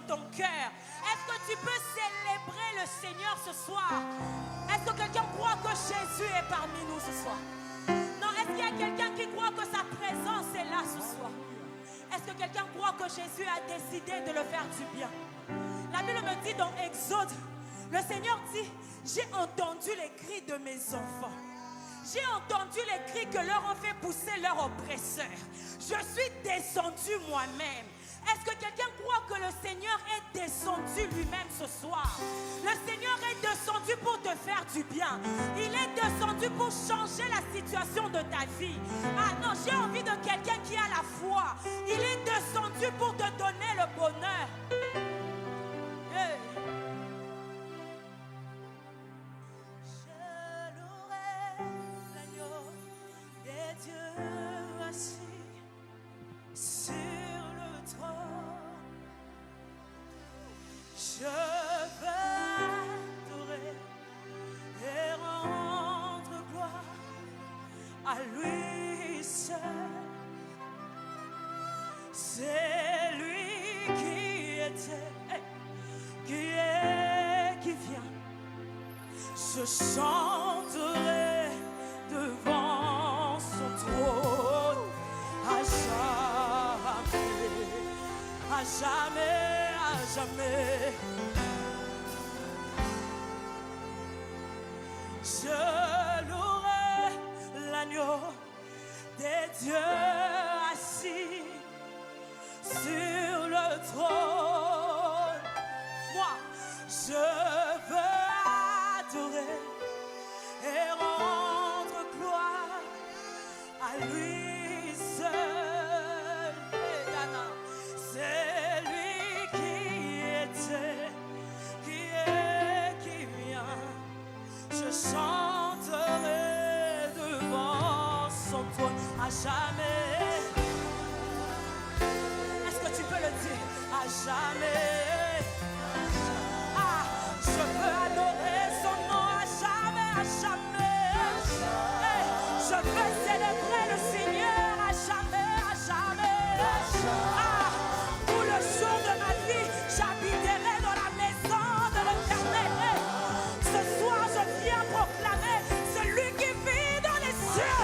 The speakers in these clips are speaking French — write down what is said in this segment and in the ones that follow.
ton cœur. Est-ce que tu peux célébrer le Seigneur ce soir? Est-ce que quelqu'un croit que Jésus est parmi nous ce soir? Non, est-ce qu'il y a quelqu'un qui croit que sa présence est là ce soir? Est-ce que quelqu'un croit que Jésus a décidé de le faire du bien? La Bible me dit dans Exode, le Seigneur dit, j'ai entendu les cris de mes enfants. J'ai entendu les cris que leur ont fait pousser leur oppresseur. Je suis descendu moi-même. Est-ce que quelqu'un croit que le Seigneur est descendu lui-même ce soir? Le Seigneur est descendu pour te faire du bien. Il est descendu pour changer la situation de ta vie. Ah non, j'ai envie de quelqu'un qui a la foi. Il est descendu pour te donner le bonheur. Hey. Je louerai l'agneau des dieux assis sur le trône. Je veux adorer et rendre gloire à lui seul. C'est lui qui était, qui est, qui vient. Je chanterai devant son trône à jamais, à jamais, à jamais. Je louerai l'agneau des dieux assis sur le trône. Moi, je veux adorer et rendre gloire à lui seul. C'est lui qui était, qui est, qui vient. Je chanterai devant son trône à jamais. Est-ce que tu peux le dire? À jamais. Ah, je veux adorer son nom à jamais, à jamais. Hey, je veux célébrer le Seigneur à jamais, à jamais. Ah, tout le jour de ma vie, j'habiterai dans la maison de l'Éternel. Hey, ce soir, je viens proclamer celui qui vit dans les cieux.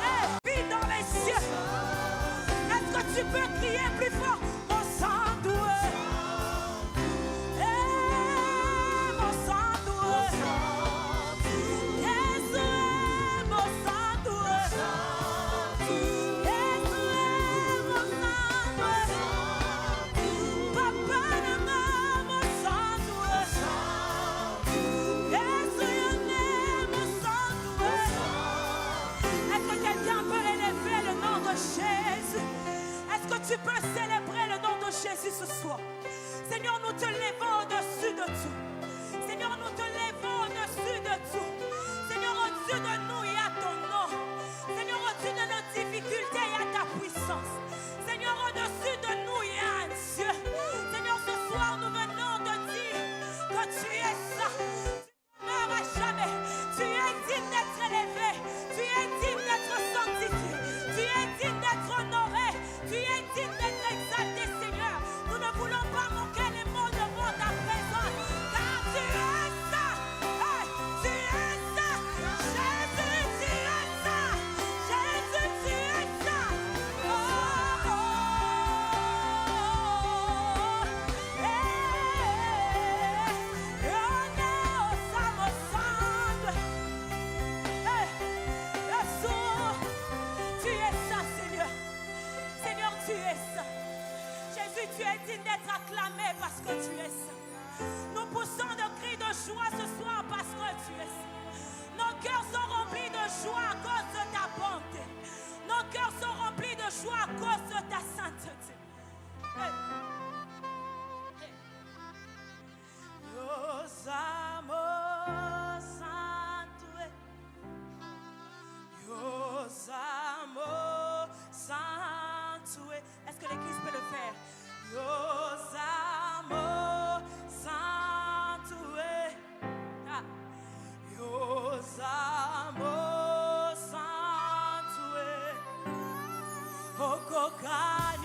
Hey, vit dans les cieux. Est-ce que tu peux crier plus fort? Mon sang doué. Mon sang doué. Jésus, mon sang doué. Jésus, mon sang doué. Papa de mon sang doué. Jésus, mon sang doué. Est-ce que quelqu'un peut élever le nom de Jésus? Est-ce que tu peux célébrer le nom de Jésus ce soir? Seigneur, nous te levons au-dessus de tout. Seigneur, nous te levons au-dessus de tout. Seigneur, au-dessus de nous, il y a ton nom. Seigneur, au-dessus de nos difficultés, il y a ta puissance. Seigneur, au-dessus de nous, il y a un Dieu. Seigneur, ce soir, nous venons te dire que tu es ça. Tu demeures à jamais. Tu es digne d'être élevé. Tu es digne d'être sanctifié. Tu es digne d'être honoré. Tu es digne d'être exalté, Seigneur. Nous ne voulons pas manquer les mots devant ta présence. Car tu es ça. Hey, tu es ça. Jésus, tu es ça. Jésus, tu es ça. Oh, oh, oh. Hey, oh non, ça me semble. Hey, Yeshua, tu es ça, Seigneur. Seigneur, tu es ça. Jésus, tu es digne d'être acclamé parce que tu es ça. Nous poussons de cris de joie ce soir parce que tu es ça. Nos cœurs sont remplis de joie à cause de ta bonté. Nos cœurs sont remplis de joie à cause de ta sainteté. Hey. Hey. Nos amos santué. Nos amos santué. Est-ce que l'Église peut le faire? Nos amos santué. Ah. Nos amos santué. Okokani.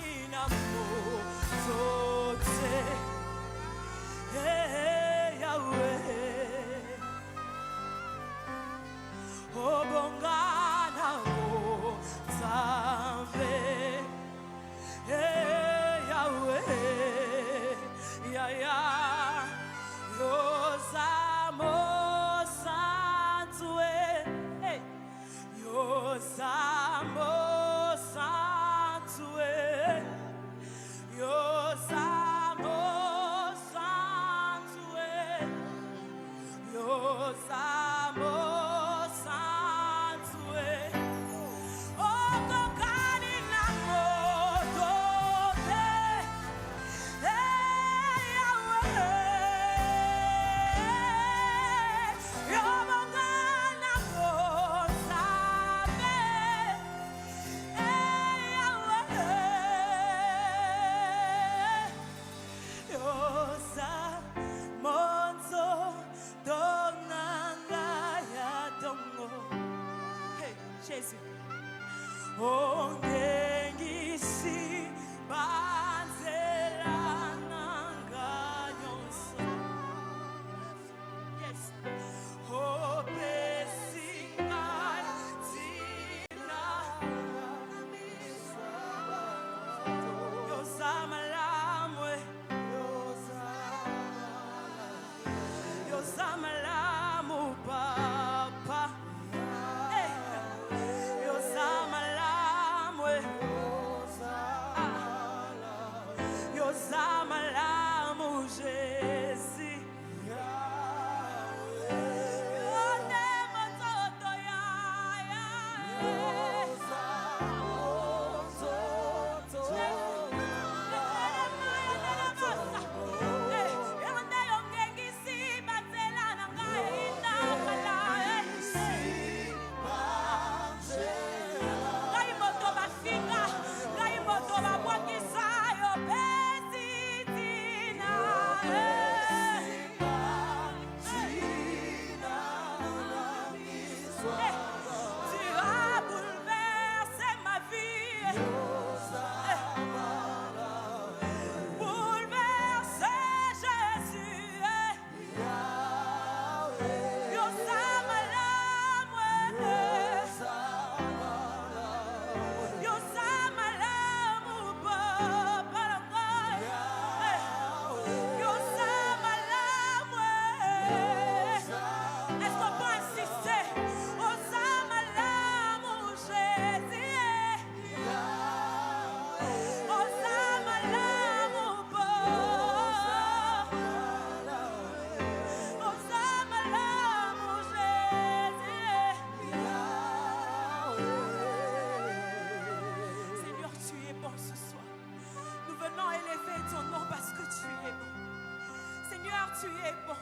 es bon.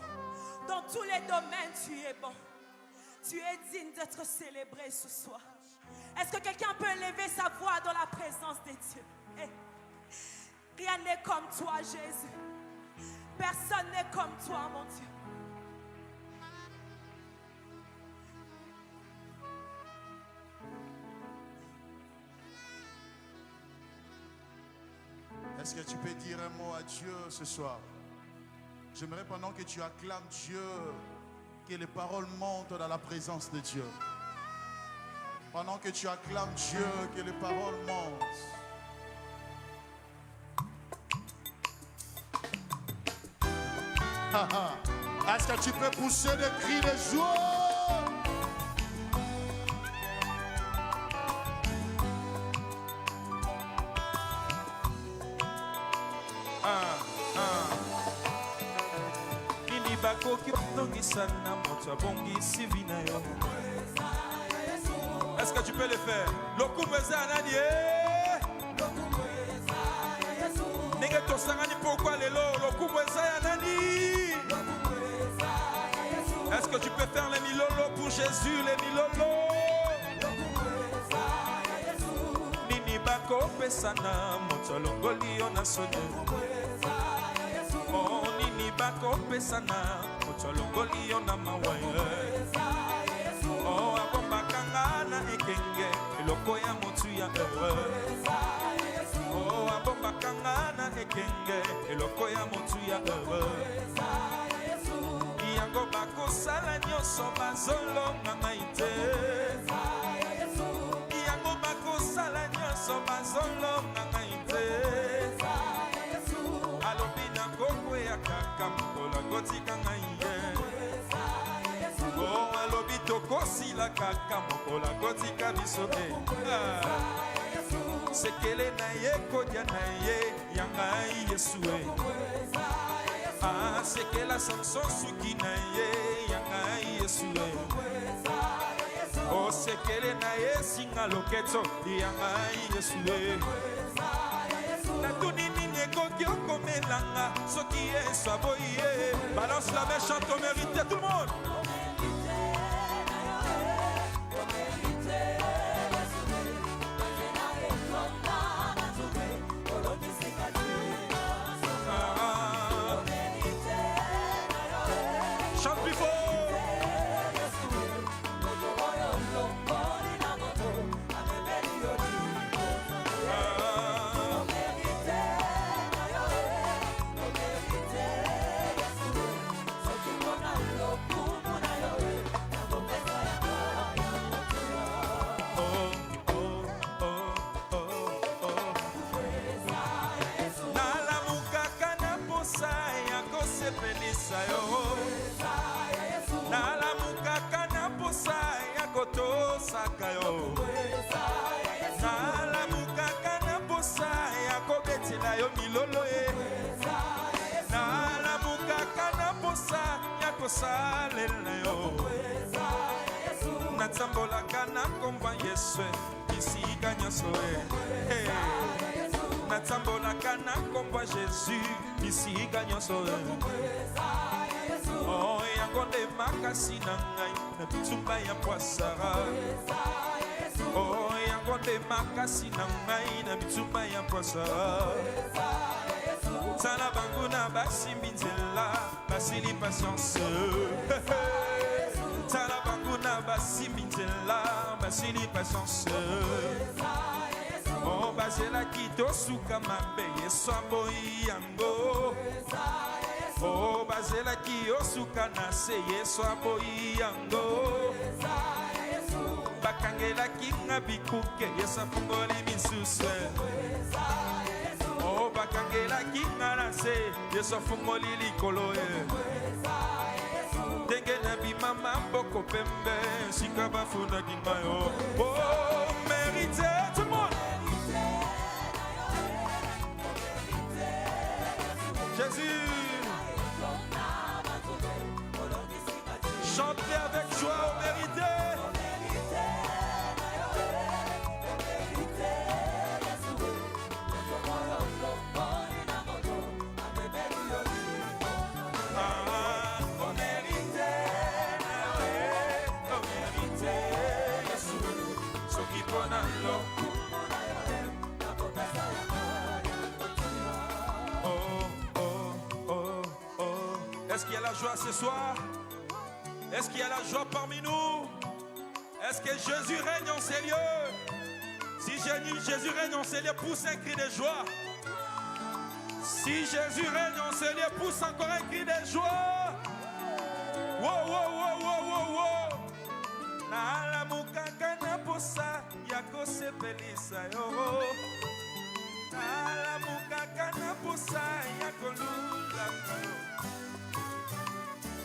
Dans tous les domaines, tu es bon. Tu es digne d'être célébré ce soir. Est-ce que quelqu'un peut élever sa voix dans la présence de Dieu? Rien n'est comme toi, Jésus. Personne n'est comme toi, mon Dieu. Est-ce que tu peux dire un mot à Dieu ce soir? J'aimerais pendant que tu acclames Dieu, que les paroles montent dans la présence de Dieu. Pendant que tu acclames Dieu, que les paroles montent. Est-ce que tu peux pousser des cris de joie? Nini bakoki otongisa na moto abongisi vi na yo. Est-ce que tu peux le faire? Lokumu eza nani ndenge tosangani pourquoi lelo lokumu eza ya nani? Est-ce que tu peux faire les milolo pour Jésus, les milolo? Nini bako pesana moto longoli yo na sone. Oh nini bako pesana moto longoli yo na mawaye. Oh abombakanga na ekenge eloko ya motu ya oh abombakanga na ekenge eloko ya motu ya yango bakosala nyonso bazolonga ngai te. Yango bakosala nyonso bazolonga ngai te. Alobi na kokwea kaka mokolo akotika ngai ye. Oh alobi tokosila kaka mokolo akotika biso te. Sekele na ye kodia na ye ya ngai Yesu sekela Samson suki na ye ya ngai Yesu oh sekele na ye singa loketo ya ngai Yesu na tuni nini ekoki okomelanga soki Yesu aboye. Balance la main, chante au mérité tout le monde. Natsambolaka na komba Yesu bisika nyonso natsambolaka na komba Jésus bisika nyonso oh yango nde makasi na ngai na bitumba ya poisara oh yango nde makasi na ngai na bitumba ya poisara tala bangu na basimbi nzela basili patience tala bangu na basimbi nzela basili patience oh bazelaki tosuka mabe Yesu aboyi yango oh bazelaki osuka na se Yesu aboyi yango bakangelaki nga bikuke Yesu afungoli misusu oh bakangelaki nga na se Yesu afungoli likolo ndenge na bimama mboko pembe sika bafundaki ngayo oh mérité tout le monde. Jésus, chantez avec joie au mérité. Ah. Est-ce qu'il y a la joie ce soir? Est-ce qu'il y a la joie parmi nous? Est-ce que Jésus règne en ces lieux? Si Jésus règne en ces lieux, pousse un cri de joie. Si Jésus règne en ces lieux, pousse encore un cri de joie. Wow, wow, wow, wow, wow, wow. Na la mukaka na posa yako sepelisa yo. Na la mukaka na posa yako lula yo.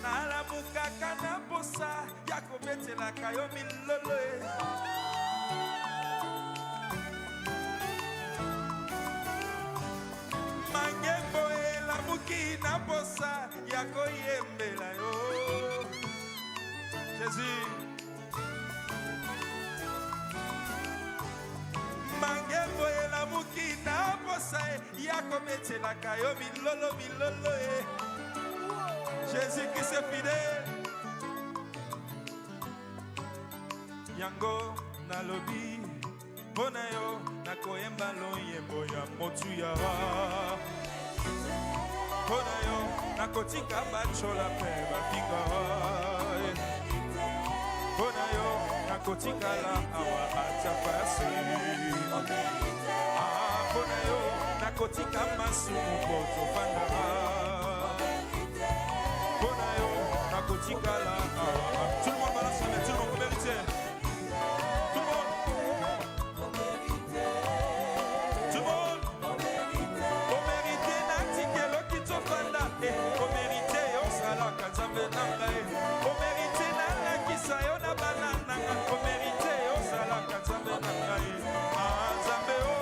Na la mukaka na posa yako betela kayo milolo. Mangembo la mukina posa yako yembela yo. Jésus. Mangembo la mukina posa yako betela kayo milolo milolo. Jésus qui est fidèle. Yango nalobi bonayo nakoyemba loyembo ya motu yawa. Bonayo nakotika bachola pe bafika. Bonayo nakotika la awa atapasi. Bonayo nakotika masumu koto fanda. Tout le monde balance la main, tout le monde mérite. Tout le monde. Tout le monde. Au mérité, n'attique l'okito fanda. Au mérité, on sera kazambe nangae. Au mérité, nana kisa yona banana. Au mérité, on sera kazambe nangae. Ah, zambeo,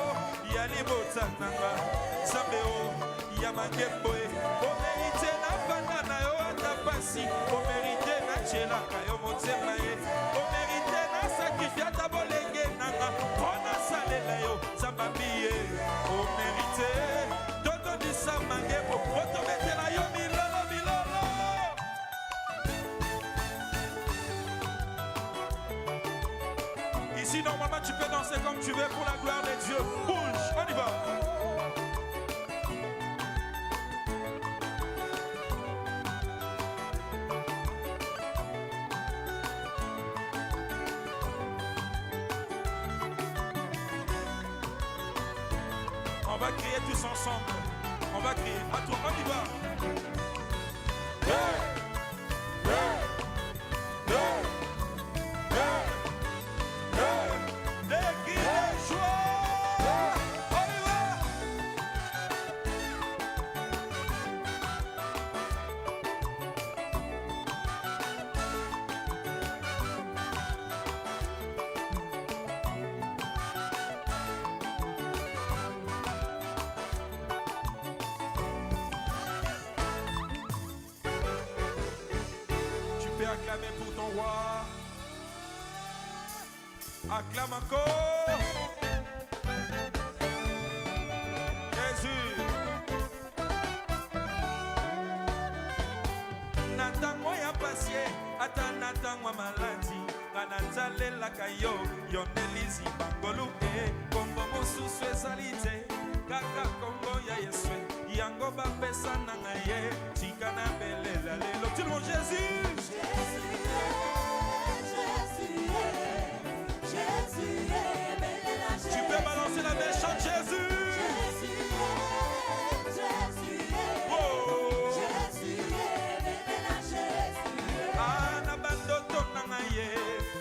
yali bota nanga. Zambeo, yamangemboe. Au mérité, na banana yo atapasi. Au mérité, na chela kayo motema ye. Au mérité, na sacrifice ta bolenge nanga. Ona salela yo zambabie. Au mérité, dodo di samangembo. Oto metela yo milolo milolo. Ici, normalement, tu peux danser comme tu veux pour la gloire de Dieu. Bouge, on y va. On va crier tous ensemble. On va crier. À toi, on y va. Hey! Hey! Hey! Hey! Hey! Des cris de joie. On y va. Acclamer pour ton roi. Acclame encore. Jésus. Natangwa ya pasie, ata natangwa maladi. Kanatale la kayo, yonelizi bangolu e kombo mosusu ezalite. Kaka kombo ya Yesu, yango bapesa nanga ye. Tika na belela lelo. Tout le monde Jésus. Tu peux balancer la main, chante Jésus. Anabandoto nangaye,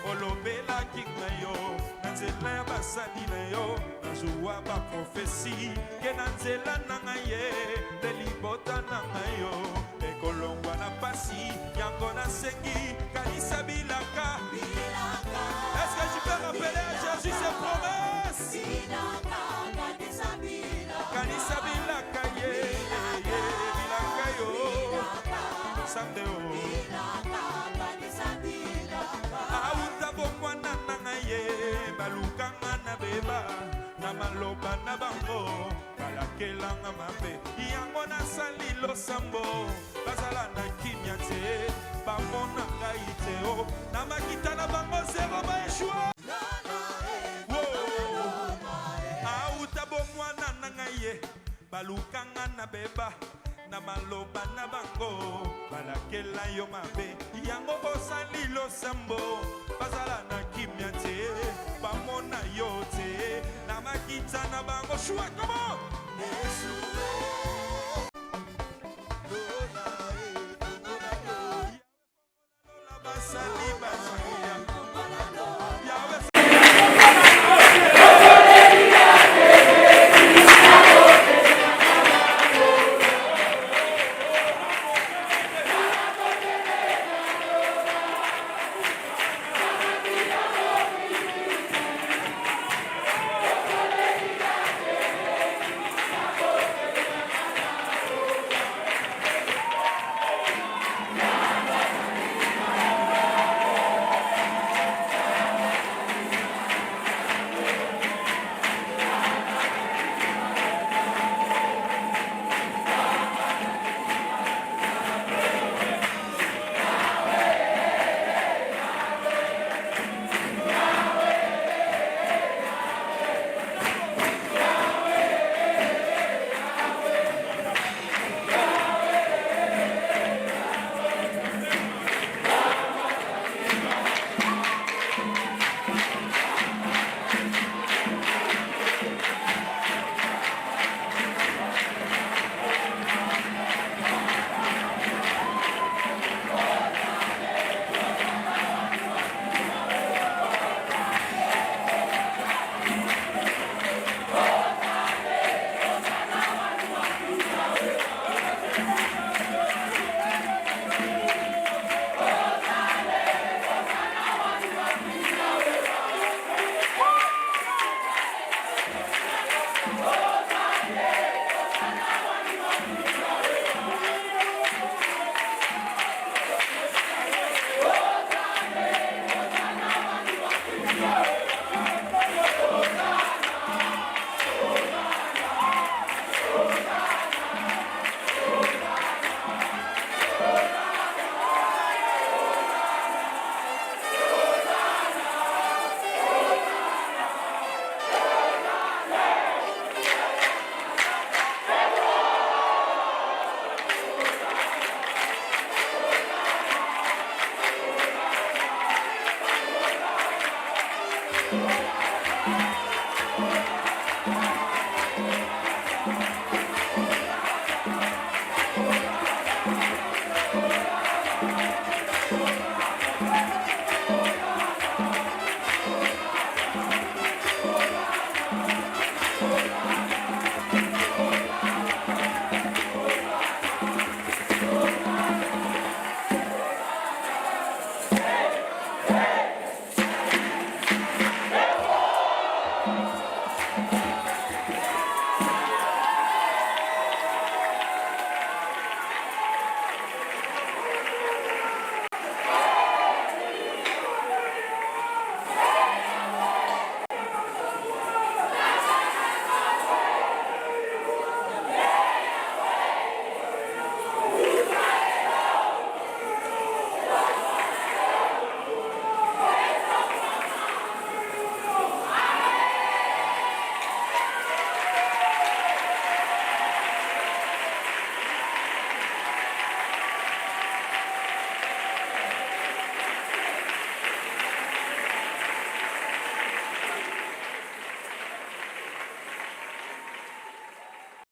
olobela kikayo, nanzela basadi na yo, nazuwa ba prophétie, ke nanzela nangaye, delibota nangayo, ekolongwa na pasi, yango na sengi, kanisa bilaka. Est-ce que tu peux rappeler à Jésus ses promesses? Kanisa bilaka ye, bilaka yo, sandeo. Auta bokwana nanga ye, balukanga na beba, na maloba na bango, balakelanga mabe, yango na sali losambo, bazala na kimia te, bamona ngai te o, na makita na bango zero ba eshua. Auta bomwana nanga ye, balukanga na beba, na maloba na bango balakela yo mabe yango bosali losambo bazala na kimia te bamona yo te na makita na bango shua komo basali basali